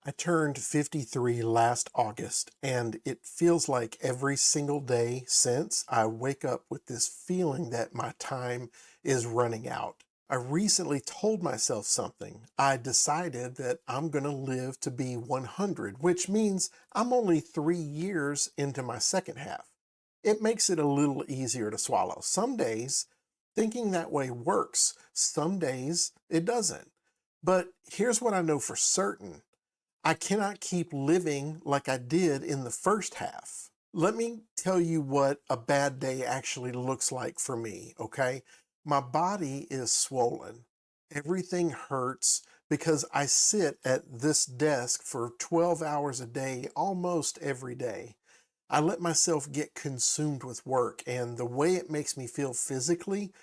I turned 53 last August, and it feels like every single day since I wake up with this feeling that my time is running out. I recently told myself something. I decided that I'm going to live to be 100, which means I'm only 3 years into my second half. It makes it a little easier to swallow. Some days thinking that way works, some days it doesn't. But here's what I know for certain. I cannot keep living like I did in the first half. Let me tell you what a bad day actually looks like for me, okay? My body is swollen. Everything hurts because I sit at this desk for 12 hours a day, almost every day. I let myself get consumed with work, and the way it makes me feel physically,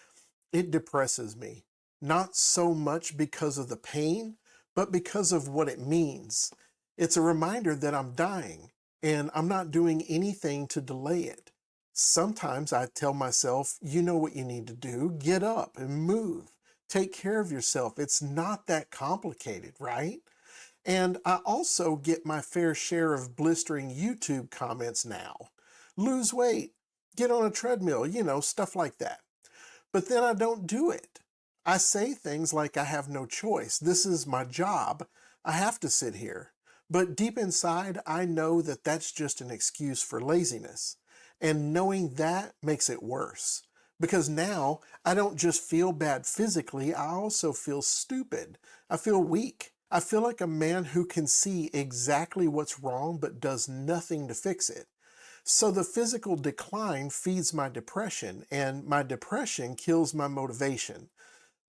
it depresses me. Not so much because of the pain, but because of what it means. It's a reminder that I'm dying and I'm not doing anything to delay it. Sometimes I tell myself, you know what you need to do, get up and move. Take care of yourself. It's not that complicated, right? And I also get my fair share of blistering YouTube comments now. Lose weight, get on a treadmill, stuff like that. But then I don't do it. I say things like I have no choice. This is my job. I have to sit here. But deep inside, I know that that's just an excuse for laziness. And knowing that makes it worse. Because now I don't just feel bad physically, I also feel stupid. I feel weak. I feel like a man who can see exactly what's wrong but does nothing to fix it. So the physical decline feeds my depression, and my depression kills my motivation.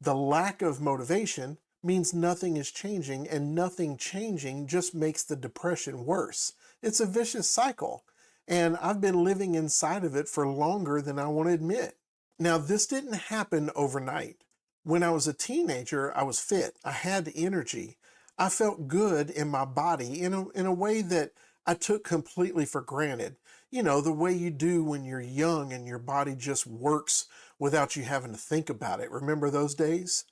The lack of motivation means nothing is changing, and nothing changing just makes the depression worse. It's a vicious cycle, and I've been living inside of it for longer than I want to admit. Now, this didn't happen overnight. When I was a teenager, I was fit. I had energy. I felt good in my body in a way that I took completely for granted. You know, the way you do when you're young and your body just works without you having to think about it. Remember those days?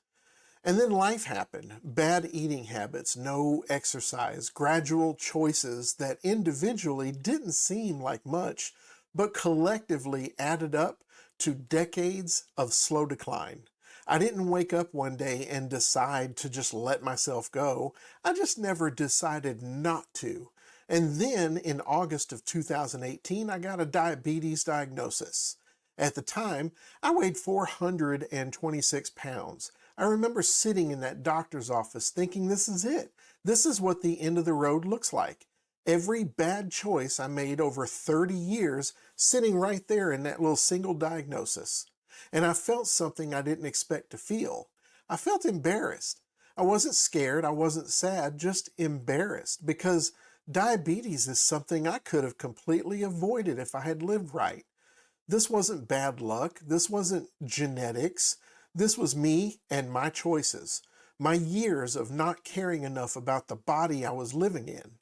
And then life happened. Bad eating habits, no exercise, gradual choices that individually didn't seem like much, but collectively added up to decades of slow decline. I didn't wake up one day and decide to just let myself go. I just never decided not to. And then in August of 2018, I got a diabetes diagnosis. At the time, I weighed 426 pounds. I remember sitting in that doctor's office thinking, this is it. This is what the end of the road looks like. Every bad choice I made over 30 years sitting right there in that little single diagnosis. And I felt something I didn't expect to feel. I felt embarrassed. I wasn't scared, I wasn't sad, just embarrassed because diabetes is something I could have completely avoided if I had lived right. This wasn't bad luck. This wasn't genetics. This was me and my choices, my years of not caring enough about the body I was living in.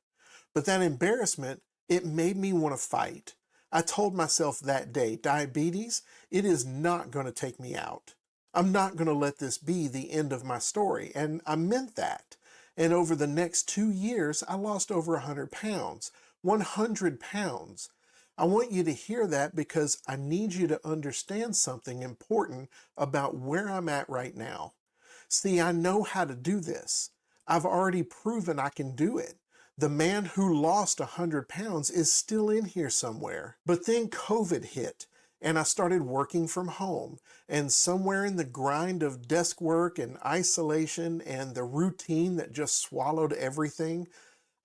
But that embarrassment, it made me want to fight. I told myself that day, diabetes, it is not going to take me out. I'm not going to let this be the end of my story. And I meant that. And over the next 2 years, I lost over 100 pounds. 100 pounds. I want you to hear that because I need you to understand something important about where I'm at right now. See, I know how to do this. I've already proven I can do it. The man who lost 100 pounds is still in here somewhere. But then COVID hit and I started working from home. And somewhere in the grind of desk work and isolation and the routine that just swallowed everything,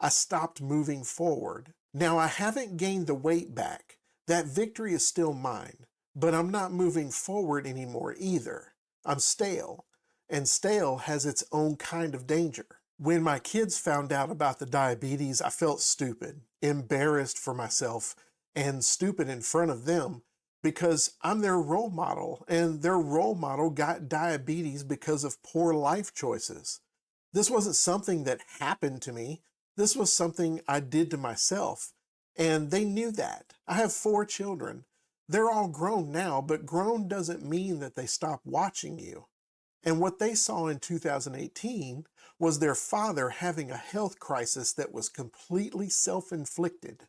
I stopped moving forward. Now I haven't gained the weight back. That victory is still mine, but I'm not moving forward anymore either. I'm stale, and stale has its own kind of danger. When my kids found out about the diabetes, I felt stupid, embarrassed for myself, and stupid in front of them because I'm their role model, and their role model got diabetes because of poor life choices. This wasn't something that happened to me. This was something I did to myself, and they knew that. I have 4 children. They're all grown now, but grown doesn't mean that they stop watching you. And what they saw in 2018 was their father having a health crisis that was completely self-inflicted.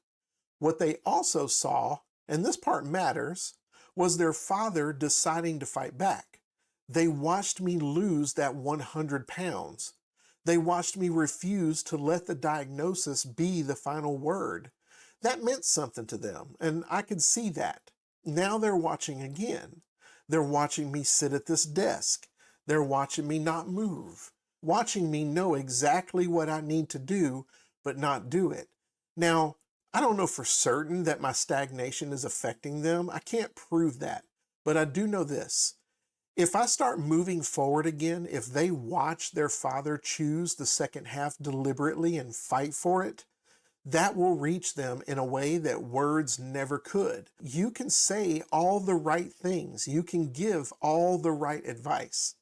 What they also saw, and this part matters, was their father deciding to fight back. They watched me lose that 100 pounds. They watched me refuse to let the diagnosis be the final word. That meant something to them, and I could see that. Now they're watching again. They're watching me sit at this desk. They're watching me not move, watching me know exactly what I need to do, but not do it. Now, I don't know for certain that my stagnation is affecting them. I can't prove that, but I do know this. If I start moving forward again, if they watch their father choose the second half deliberately and fight for it, that will reach them in a way that words never could. You can say all the right things. You can give all the right advice.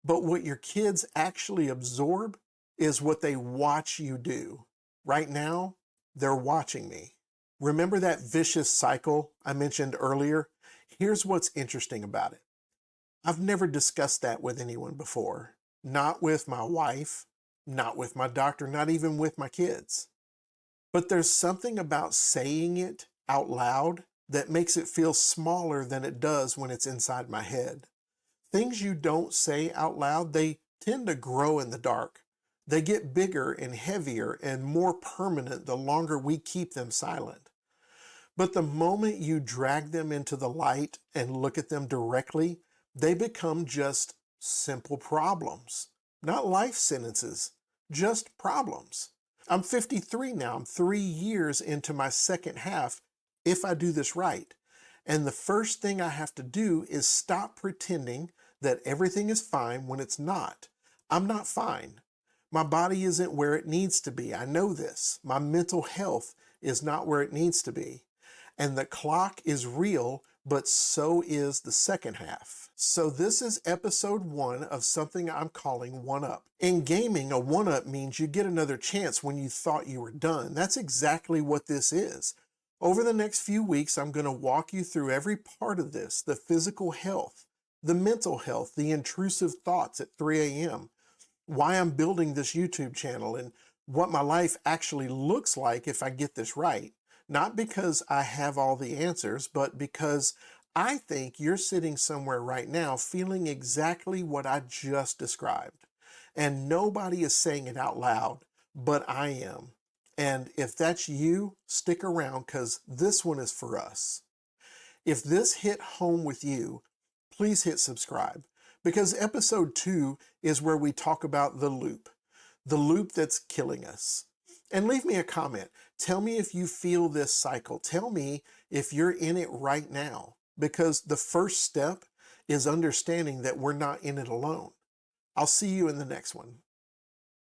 But what your kids actually absorb is what they watch you do. Right now, they're watching me. Remember that vicious cycle I mentioned earlier? Here's what's interesting about it. I've never discussed that with anyone before. Not with my wife, not with my doctor, not even with my kids. But there's something about saying it out loud that makes it feel smaller than it does when it's inside my head. Things you don't say out loud, they tend to grow in the dark. They get bigger and heavier and more permanent the longer we keep them silent. But the moment you drag them into the light and look at them directly, they become just simple problems. Not life sentences, just problems. I'm 53 now. I'm 3 years into my second half if I do this right. And the first thing I have to do is stop pretending that everything is fine when it's not. I'm not fine. My body isn't where it needs to be. I know this. My mental health is not where it needs to be. And the clock is real, but so is the second half. So this is episode 1 of something I'm calling One Up. In gaming, a one up means you get another chance when you thought you were done. That's exactly what this is. Over the next few weeks, I'm going to walk you through every part of this: the physical health, the mental health, the intrusive thoughts at 3 a.m., why I'm building this YouTube channel, and what my life actually looks like if I get this right. Not because I have all the answers, but because I think you're sitting somewhere right now feeling exactly what I just described. And nobody is saying it out loud, but I am. And if that's you, stick around, because this one is for us. If this hit home with you, please hit subscribe, because episode 2 is where we talk about the loop that's killing us. And leave me a comment. Tell me if you feel this cycle. Tell me if you're in it right now, because the first step is understanding that we're not in it alone. I'll see you in the next one.